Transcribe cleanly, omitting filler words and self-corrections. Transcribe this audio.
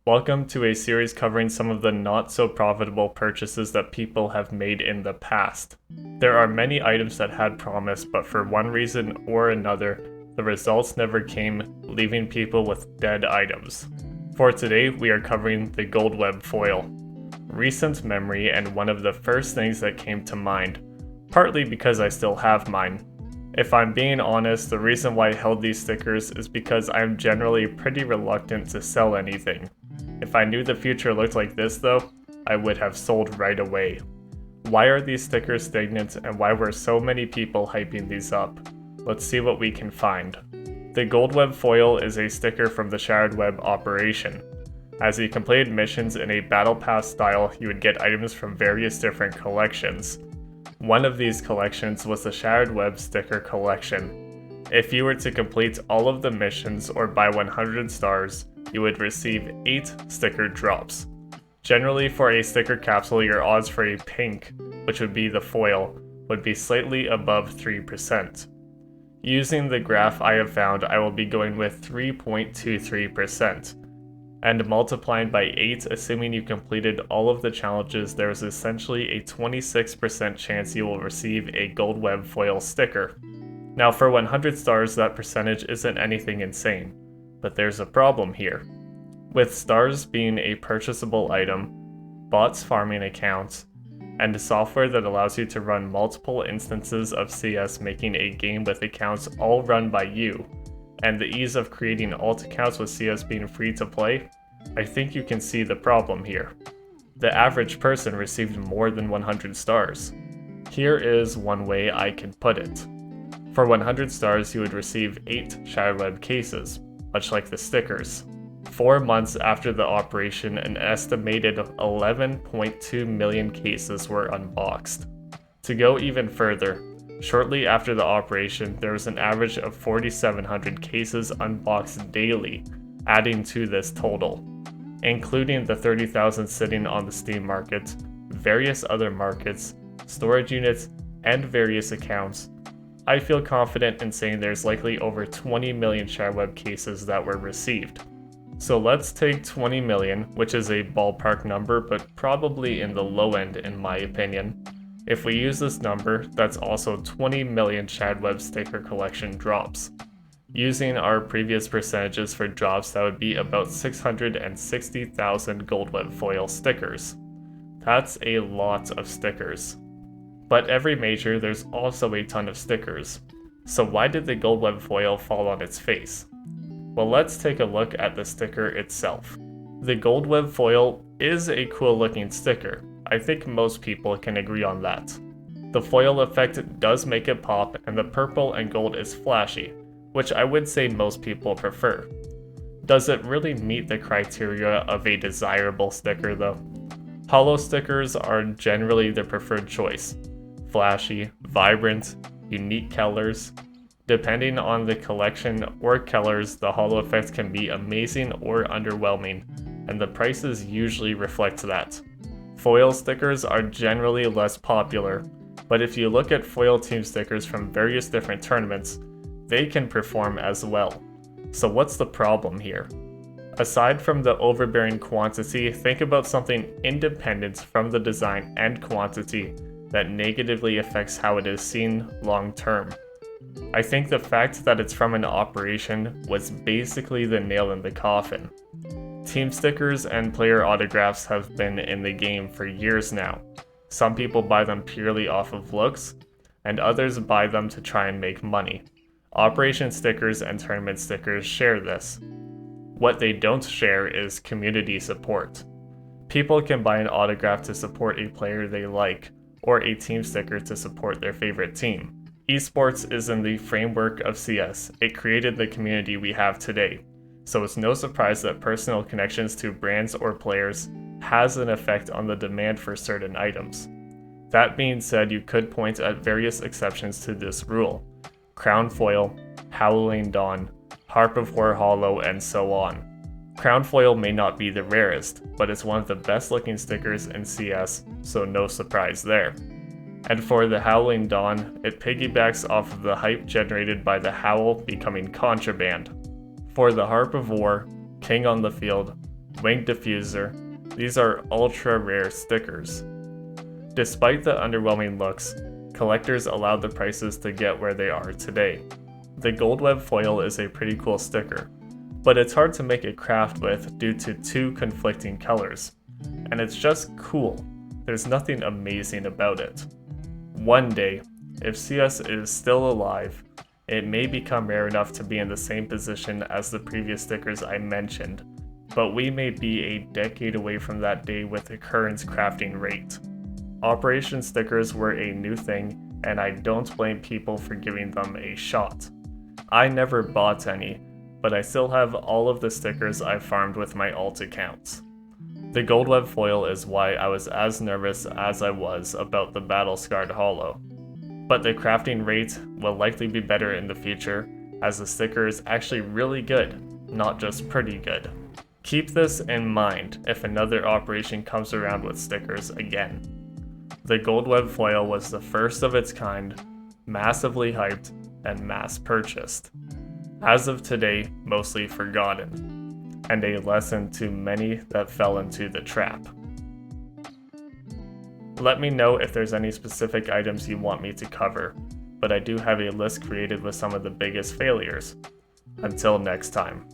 Welcome to a series covering some of the not so profitable purchases that people have made in the past. There are many items that had promise, but for one reason or another, the results never came, leaving people with dead items. For today, we are covering the gold web foil. Recent memory and one of the first things that came to mind, partly because I still have mine. If I'm being honest, the reason why I held these stickers is because I'm generally pretty reluctant to sell anything. If I knew the future looked like this though, I would have sold right away. Why are these stickers stagnant and why were so many people hyping these up? Let's see what we can find. The gold web foil is a sticker from the Shattered Web operation. As you completed missions in a battle pass style, you would get items from various different collections. One of these collections was the Shattered Web sticker collection. If you were to complete all of the missions or buy 100 stars, you would receive 8 sticker drops. Generally, for a sticker capsule, your odds for a pink, which would be the foil, would be slightly above 3%. Using the graph I have found, I will be going with 3.23%. And multiplying by 8, assuming you completed all of the challenges, there is essentially a 26% chance you will receive a gold web foil sticker. Now for 100 stars, that percentage isn't anything insane. But there's a problem here. With stars being a purchasable item, bots farming accounts, and software that allows you to run multiple instances of CS making a game with accounts all run by you, and the ease of creating alt accounts with CS being free to play, I think you can see the problem here. The average person received more than 100 stars. Here is one way I can put it. For 100 stars, you would receive 8 Shattered Web cases, much like the stickers. 4 months after the operation, an estimated 11.2 million cases were unboxed. To go even further, shortly after the operation, there was an average of 4,700 cases unboxed daily, adding to this total. Including the 30,000 sitting on the Steam market, various other markets, storage units, and various accounts, I feel confident in saying there's likely over 20 million Shattered Web cases that were received. So let's take 20 million, which is a ballpark number, but probably in the low end in my opinion. If we use this number, that's also 20 million Shattered Web sticker collection drops. Using our previous percentages for drops, that would be about 660,000 gold web foil stickers. That's a lot of stickers. But every major, there's also a ton of stickers. So why did the gold web foil fall on its face? Well, let's take a look at the sticker itself. The gold web foil is a cool looking sticker. I think most people can agree on that. The foil effect does make it pop, and the purple and gold is flashy, which I would say most people prefer. Does it really meet the criteria of a desirable sticker though? Hollow stickers are generally the preferred choice. Flashy, vibrant, unique colors. Depending on the collection or colors, the hollow effect can be amazing or underwhelming, and the prices usually reflect that. Foil stickers are generally less popular, but if you look at foil team stickers from various different tournaments, they can perform as well. So what's the problem here? Aside from the overbearing quantity, think about something independent from the design and quantity that negatively affects how it is seen long term. I think the fact that it's from an operation was basically the nail in the coffin. Team stickers and player autographs have been in the game for years now. Some people buy them purely off of looks, and others buy them to try and make money. Operation stickers and tournament stickers share this. What they don't share is community support. People can buy an autograph to support a player they like, or a team sticker to support their favorite team. Esports is in the framework of CS. It created the community we have today. So it's no surprise that personal connections to brands or players has an effect on the demand for certain items. That being said, you could point at various exceptions to this rule. Crown Foil, Howling Dawn, Harp of War Hollow, and so on. Crown Foil may not be the rarest, but it's one of the best looking stickers in CS, so no surprise there. And for the Howling Dawn, it piggybacks off of the hype generated by the Howl becoming contraband. For the Harp of War, King on the Field, Wing diffuser. These are ultra rare stickers. Despite the underwhelming looks, collectors allowed the prices to get where they are today. The gold web foil is a pretty cool sticker, but it's hard to make a craft with due to two conflicting colors. And it's just cool. There's nothing amazing about it. One day, if CS is still alive, it may become rare enough to be in the same position as the previous stickers I mentioned, but we may be a decade away from that day with the current crafting rate. Operation stickers were a new thing, and I don't blame people for giving them a shot. I never bought any, but I still have all of the stickers I farmed with my alt accounts. The gold web foil is why I was as nervous as I was about the battle scarred hollow. But the crafting rate will likely be better in the future, as the sticker is actually really good, not just pretty good. Keep this in mind if another operation comes around with stickers again. The gold web foil was the first of its kind, massively hyped, and mass purchased. As of today, mostly forgotten, and a lesson to many that fell into the trap. Let me know if there's any specific items you want me to cover, but I do have a list created with some of the biggest failures. Until next time.